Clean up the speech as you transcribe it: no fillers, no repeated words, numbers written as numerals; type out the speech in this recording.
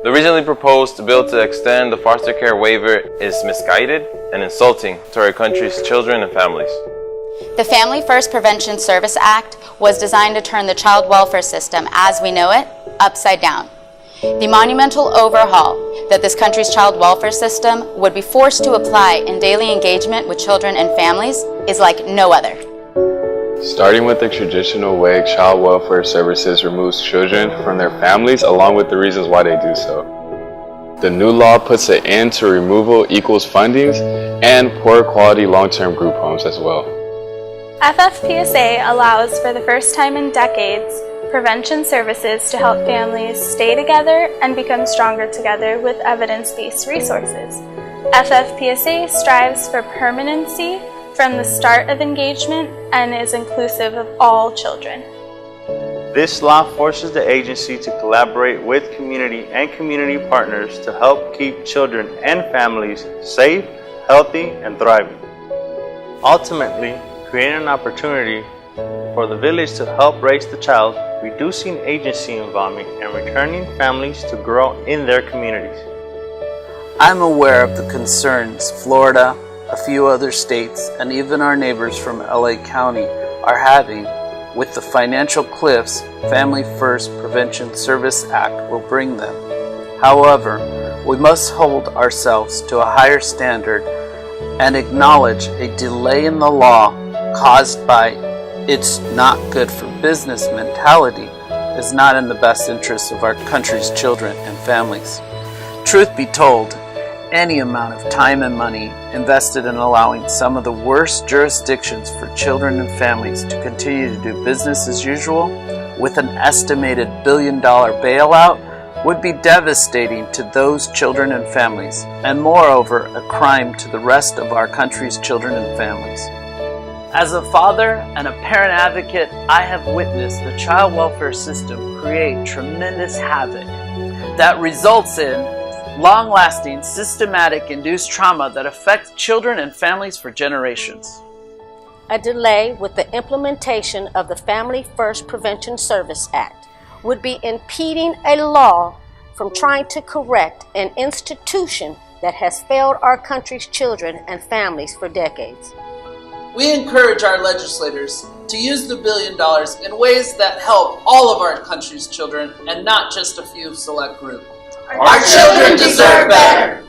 The recently proposed bill to extend the foster care waiver is misguided and insulting to our country's children and families. The Family First Prevention Service Act was designed to turn the child welfare system, as we know it, upside down. The monumental overhaul that this country's child welfare system would be forced to apply in daily engagement with children and families is like no other. Starting with the traditional way, child welfare services removes children from their families along with the reasons why they do so. The new law puts an end to removal equals fundings and poor quality long-term group homes as well. FFPSA allows, for the first time in decades, prevention services to help families stay together and become stronger together with evidence-based resources. FFPSA strives for permanency from the start of engagement and is inclusive of all children. This law forces the agency to collaborate with community and community partners to help keep children and families safe, healthy, and thriving. Ultimately, creating an opportunity for the village to help raise the child, reducing agency involvement, and returning families to grow in their communities. I'm aware of the concerns Florida, a few other states, and even our neighbors from LA County are having with the financial cliffs Family First Prevention Service Act will bring them. However, we must hold ourselves to a higher standard and acknowledge a delay in the law caused by "it's not good for business" mentality is not in the best interest of our country's children and families. Truth be told, any amount of time and money invested in allowing some of the worst jurisdictions for children and families to continue to do business as usual with an estimated billion-dollar bailout would be devastating to those children and families, and moreover, a crime to the rest of our country's children and families. As a father and a parent advocate, I have witnessed the child welfare system create tremendous havoc that results in long-lasting, systematic, induced trauma that affects children and families for generations. A delay with the implementation of the Family First Prevention Service Act would be impeding a law from trying to correct an institution that has failed our country's children and families for decades. We encourage our legislators to use the $1 billion in ways that help all of our country's children and not just a few select groups. Our children deserve better.